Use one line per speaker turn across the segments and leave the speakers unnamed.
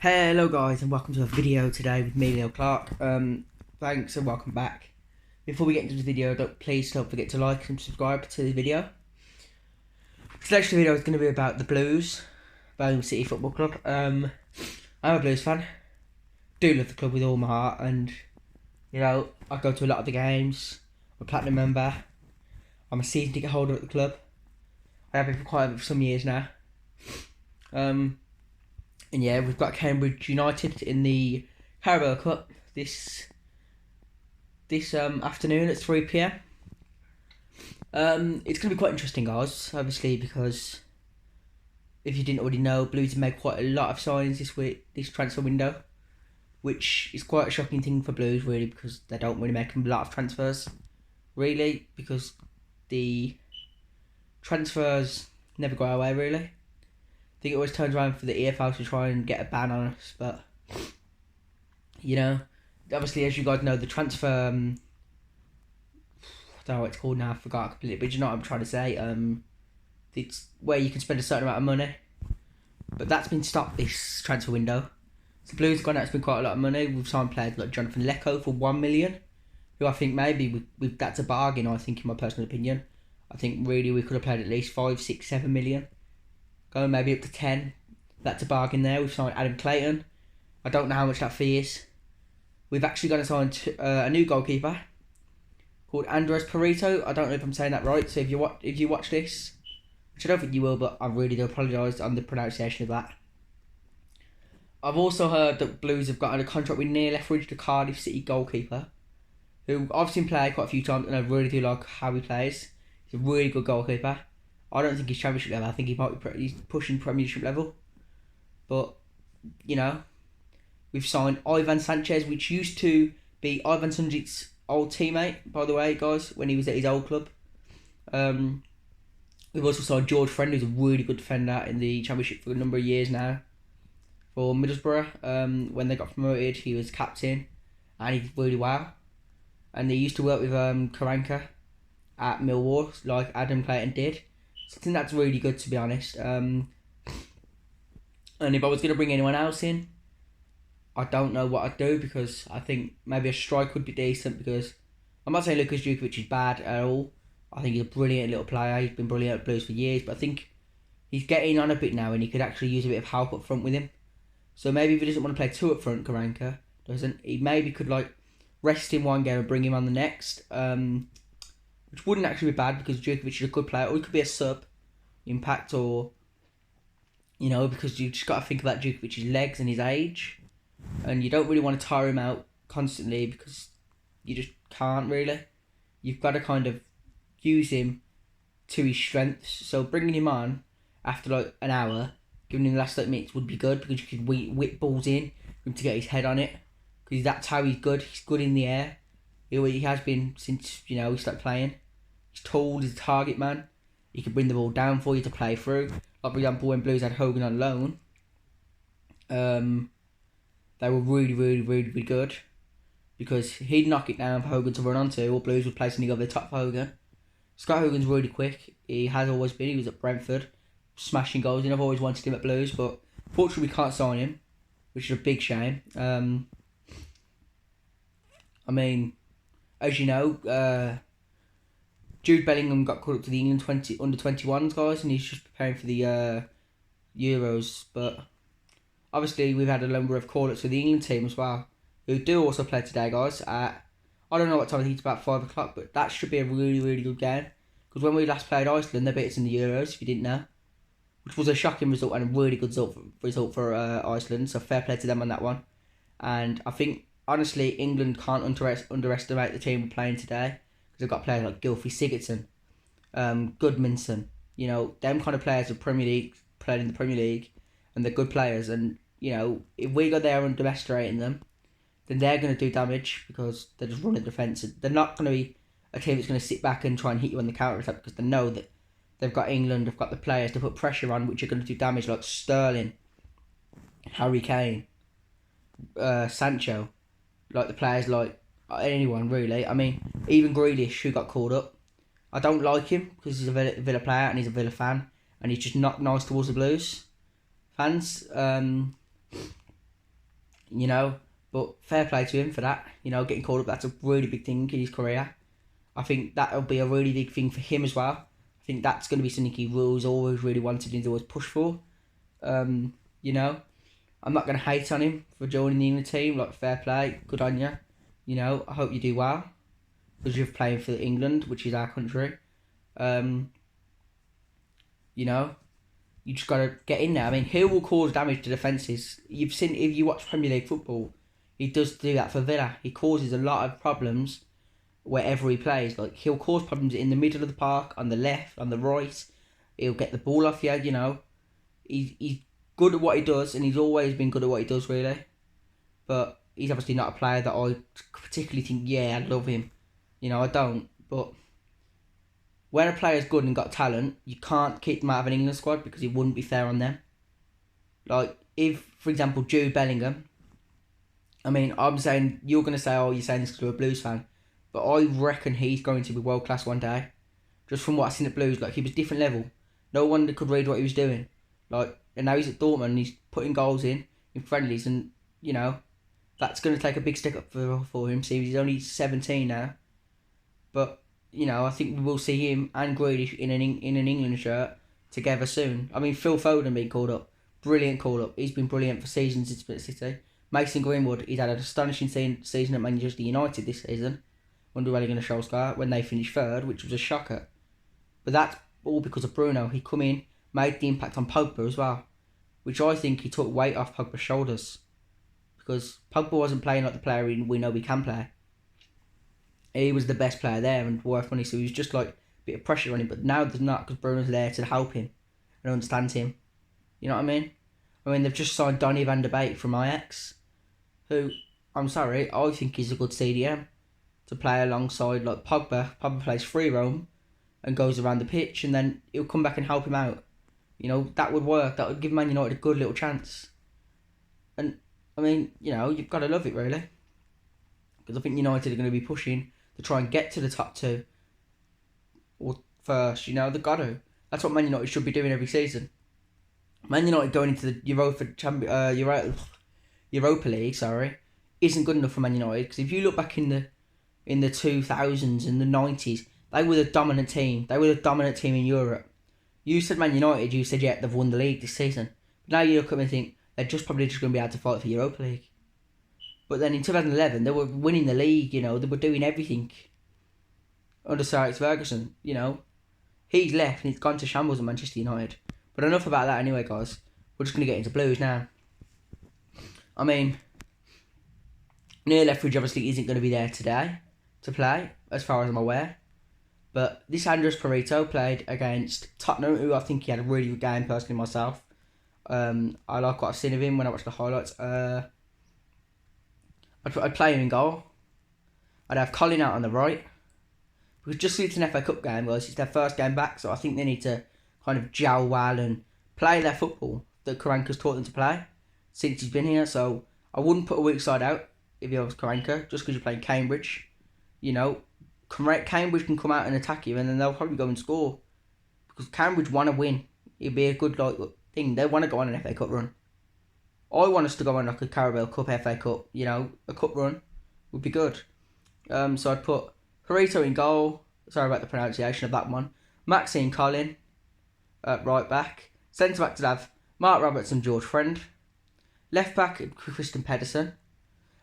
Hello guys and welcome to a video today with me, Leo Clark. Thanks and welcome back. Before we get into the video, please don't forget to like and subscribe to the video. Today's video is going to be about the Blues, Birmingham City Football Club. I'm a Blues fan. Do love the club with all my heart, and you know, I go to a lot of the games. I'm a platinum member. I'm a season ticket holder at the club. I have been for some years now. And yeah, we've got Cambridge United in the Carabao Cup this afternoon at 3 PM. It's going to be quite interesting, guys, obviously, because if you didn't already know, Blues have made quite a lot of signings this transfer window, which is quite a shocking thing for Blues, really, because they don't really make a lot of transfers, really, because the transfers never go away, really. I think it always turns around for the EFL to try and get a ban on us, but you know, obviously, as you guys know, the transfer I don't know what it's called now, I forgot completely, but you know what I'm trying to say. It's where you can spend a certain amount of money, but that's been stopped this transfer window. So Blues have gone out and spent quite a lot of money. We've signed players like Jonathan Lecco for $1 million, who I think maybe that's a bargain. I think, in my personal opinion, I think really we could have played at least 5, 6, 7 million. Going maybe up to 10. That's a bargain there. We've signed Adam Clayton. I don't know how much that fee is. We've actually got to sign a new goalkeeper called Andres Perito. I don't know if I'm saying that right. So if you watch this, which I don't think you will, but I really do apologise on the pronunciation of that. I've also heard that Blues have got a contract with Neil Etheridge, the Cardiff City goalkeeper, who I've seen play quite a few times, and I really do like how he plays. He's a really good goalkeeper. I don't think he's Championship level. I think he's pushing Premiership level. But, you know, we've signed Ivan Sanchez, which used to be Ivan Sunjic's old teammate, by the way, guys, when he was at his old club. We've also signed George Friend, who's a really good defender in the Championship for a number of years now. For Middlesbrough, when they got promoted, he was captain, and he did really well. And they used to work with Karanka at Millwall, like Adam Clayton did. So I think that's really good, to be honest. And if I was going to bring anyone else in, I don't know what I'd do, because I think maybe a strike would be decent, because I'm not saying Lukas Djukovic is bad at all. I think he's a brilliant little player. He's been brilliant at Blues for years, but I think he's getting on a bit now, and he could actually use a bit of help up front with him. So maybe if he doesn't want to play two up front, Karanka doesn't, he maybe could like rest him one game and bring him on the next. Which wouldn't actually be bad, because Djukovic is a good player, or he could be a sub, impact, or, you know, because you just got to think about Djukovic's legs and his age, and you don't really want to tire him out constantly, because you just can't really. You've got to kind of use him to his strengths. So bringing him on after like an hour, giving him the last 30 minutes would be good, because you could whip balls in for him to get his head on it, because that's how he's good. He's good in the air. He has been since, you know, he started playing. He's tall, he's a target man. He can bring the ball down for you to play through. Like, for example, when Blues had Hogan on loan, they were really, really, really, really good, because he'd knock it down for Hogan to run onto, or Blues would play something over the top for Hogan. Scott Hogan's really quick. He has always been. He was at Brentford, smashing goals, and I've always wanted him at Blues, but fortunately we can't sign him, which is a big shame. I mean, as you know, Jude Bellingham got called up to the England under 21s, guys, and he's just preparing for the Euros. But obviously, we've had a number of call-ups for the England team as well, who do also play today, guys. I don't know what time, I think it's about 5 o'clock, but that should be a really, really good game. Because when we last played Iceland, they beat us in the Euros, if you didn't know, which was a shocking result and a really good result for Iceland. So fair play to them on that one. And I think, honestly, England can't underestimate the team we're playing today, because they've got players like Gylfi Sigurdsson, Goodmanson. You know, them kind of players have played in the Premier League, and they're good players. And, you know, if we go there and domesticating them, then they're going to do damage, because they're just running defence. They're not going to be a team that's going to sit back and try and hit you on the counter attack, because they know that they've got England, they've got the players to put pressure on, which are going to do damage, like Sterling, Harry Kane, Sancho, like the players like anyone really. I mean, even Grealish, who got called up. I don't like him, because he's a Villa player and he's a Villa fan, and he's just not nice towards the Blues fans. you know. But fair play to him for that, you know, getting called up. That's a really big thing in his career. I think that'll be a really big thing for him as well. I think that's going to be something he was always really wanted and he's always pushed for. You know, I'm not going to hate on him for joining the England team. Like, fair play, good on you. You know, I hope you do well because you're playing for England, which is our country. You know, you just got to get in there. I mean, he will cause damage to defences. You've seen, if you watch Premier League football, he does do that for Villa. He causes a lot of problems wherever he plays. Like, he'll cause problems in the middle of the park, on the left, on the right. He'll get the ball off you, you know. He's good at what he does, and he's always been good at what he does, really. But he's obviously not a player that I particularly think, yeah, I love him. You know, I don't. But when a player's good and got talent, you can't keep them out of an England squad because it wouldn't be fair on them. Like, if, for example, Jude Bellingham, I mean, I'm saying, you're going to say, oh, you're saying this because you're a Blues fan, but I reckon he's going to be world class one day. Just from what I've seen at Blues, like, he was different level. No one could read what he was doing. Like, and now he's at Dortmund and he's putting goals in friendlies, and, you know, that's going to take a big step up for him. See, he's only 17 now. But, you know, I think we will see him and Grealish in an England shirt together soon. I mean, Phil Foden being called up. Brilliant call up. He's been brilliant for seasons in Split City. Mason Greenwood, he's had an astonishing season at Manchester United this season under Ole Gunnar Solskjaer when they finished third, which was a shocker. But that's all because of Bruno. He come in, made the impact on Pogba as well, which I think he took weight off Pogba's shoulders. Because Pogba wasn't playing like the player we know he can play. He was the best player there and worth money, so he was just like a bit of pressure on him. But now there's not, because Bruno's there to help him and understand him. You know what I mean? I mean, they've just signed Donny van der Beek from Ajax, who, I'm sorry, I think is a good CDM to play alongside like Pogba. Pogba plays free roam and goes around the pitch, and then he'll come back and help him out. You know, that would work. That would give Man United a good little chance. And, I mean, you know, you've got to love it, really. Because I think United are going to be pushing to try and get to the top two. Or first, you know, they've got to. That's what Man United should be doing every season. Man United going into the Europa League, isn't good enough for Man United. Because if you look back in the 2000s and the 90s, they were the dominant team. They were the dominant team in Europe. You said Man United, you said, yeah, they've won the league this season. But now you look at them and think, they're probably just going to be able to fight for Europa League. But then in 2011, they were winning the league, you know, they were doing everything under Sir Alex Ferguson, you know. He's left and he's gone to shambles at Manchester United. But enough about that anyway, guys. We're just going to get into Blues now. I mean, Neil Lethbridge obviously isn't going to be there today to play, as far as I'm aware. But this Andres Perito played against Tottenham, who I think he had a really good game, personally, myself. I like what I've seen of him when I watched the highlights. I'd play him in goal. I'd have Colin out on the right. Because just it's an FA Cup game, guys. It's their first game back, so I think they need to kind of gel well and play their football that Karanka's taught them to play since he's been here. So I wouldn't put a weak side out if you was Karanka, just because you're playing Cambridge. You know, Cambridge can come out and attack you, and then they'll probably go and score. Because Cambridge want to win. It'd be a good thing. They want to go on an FA Cup run. I want us to go on like a Carabao Cup, FA Cup, you know, a cup run would be good. So I'd put Perito in goal. Sorry about the pronunciation of that one. Maxine Collin at right back. Centre back to have Mark Roberts and George Friend. Left back, Christian Pedersen.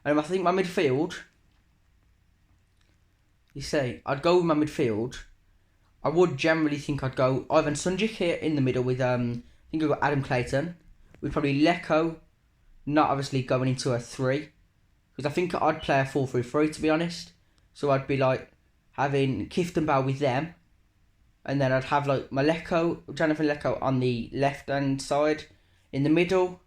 And I think my midfield, you see, I'd go with my midfield. I would generally think I'd go Ivan Sunjic here in the middle with, I think I've got Adam Clayton. With probably Leko, not obviously going into a 3. Because I think I'd play a 4-3-3 to be honest. So I'd be like having Kiftenbell with them. And then I'd have like my Jonathan Leko on the left hand side. In the middle,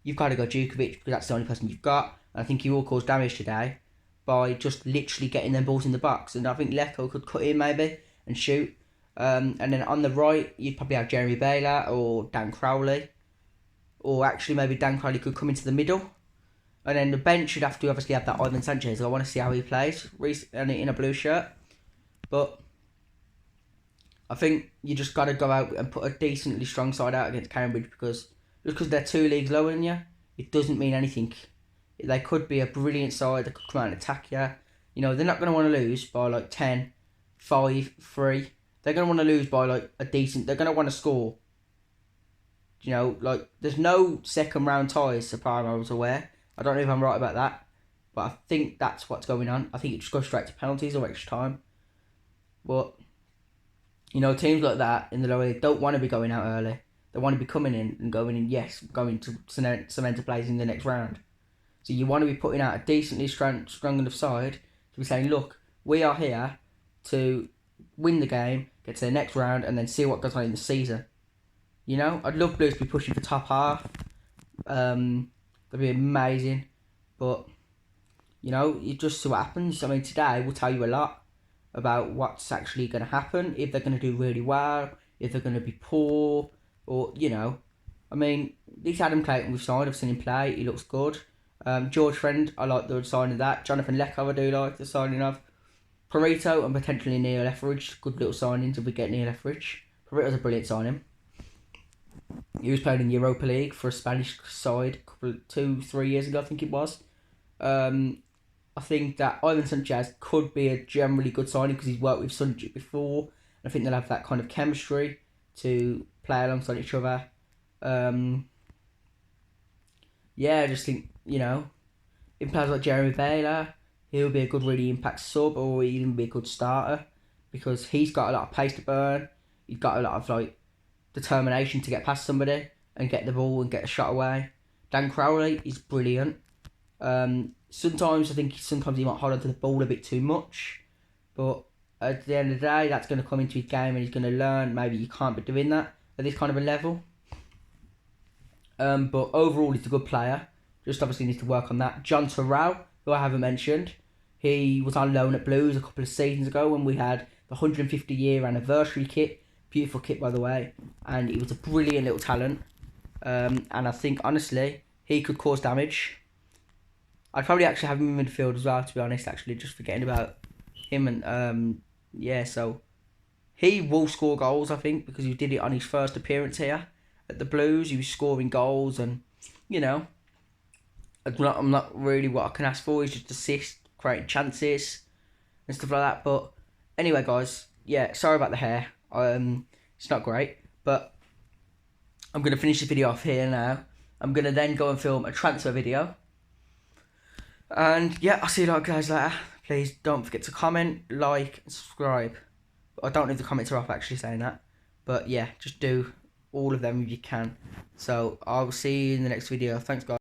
you've got to go Djukovic because that's the only person you've got. And I think he will cause damage today by just literally getting them balls in the box. And I think Leko could cut in maybe and shoot. And then on the right, you'd probably have Jeremy Baylor or Dan Crowley. Or actually maybe Dan Crowley could come into the middle. And then the bench should have to obviously have that Ivan Sanchez. I want to see how he plays in a blue shirt. But I think you just got to go out and put a decently strong side out against Cambridge because just because they're 2 leagues lower than you, it doesn't mean anything. They could be a brilliant side. They could come out and attack you. You know, they're not going to want to lose by like 10, 5, 3. They're going to want to lose by like a decent... They're going to want to score. You know, like, there's no second round ties, so far I was aware. I don't know if I'm right about that. But I think that's what's going on. I think it just goes straight to penalties or extra time. But, you know, teams like that in the lower league don't want to be going out early. They want to be coming in and going in, yes, going to cement a place in the next round. So you want to be putting out a decently strong enough side to be saying, look, we are here to win the game, get to the next round, and then see what goes on in the season. You know, I'd love Blues to be pushing for top half. That'd be amazing. But, you know, you just see what happens. I mean, today will tell you a lot about what's actually going to happen, if they're going to do really well, if they're going to be poor, or, you know. I mean, this Adam Clayton we've signed, I've seen him play, he looks good. George Friend, I like the signing of that. Jonathan Lekov, I do like the signing of. Perito and potentially Neil Etheridge, good little signings if we get Neil Etheridge. Perito's a brilliant signing. He was playing in the Europa League for a Spanish side 2-3 years ago, I think it was. I think that Ivan Sanchez could be a generally good signing because he's worked with Sunjic before. And I think they'll have that kind of chemistry to play alongside each other. Yeah, I just think, you know, in players like Jeremy Baylor, he'll be a good really impact sub or even be a good starter because he's got a lot of pace to burn. He's got a lot of like determination to get past somebody and get the ball and get a shot away. Dan Crowley is brilliant. Sometimes I think he might hold on to the ball a bit too much, but at the end of the day, that's going to come into his game and he's going to learn maybe you can't be doing that at this kind of a level. But overall, he's a good player. Just obviously needs to work on that. John Terrell, who I haven't mentioned, he was on loan at Blues a couple of seasons ago when we had the 150-year anniversary kit. Beautiful kit, by the way. And he was a brilliant little talent. And I think, honestly, he could cause damage. I'd probably actually have him in midfield as well, to be honest, actually, just forgetting about him. And, yeah, so he will score goals, I think, because he did it on his first appearance here at the Blues. He was scoring goals and, you know, I'm not really what I can ask for. He's just assist, creating chances and stuff like that. But anyway, guys, yeah, sorry about the hair. It's not great, but I'm going to finish the video off here now. I'm going to then go and film a transfer video. And yeah, I'll see you guys later. Please don't forget to comment, like, and subscribe. I don't know if the comments are off actually saying that. But yeah, just do all of them if you can. So I'll see you in the next video. Thanks, guys.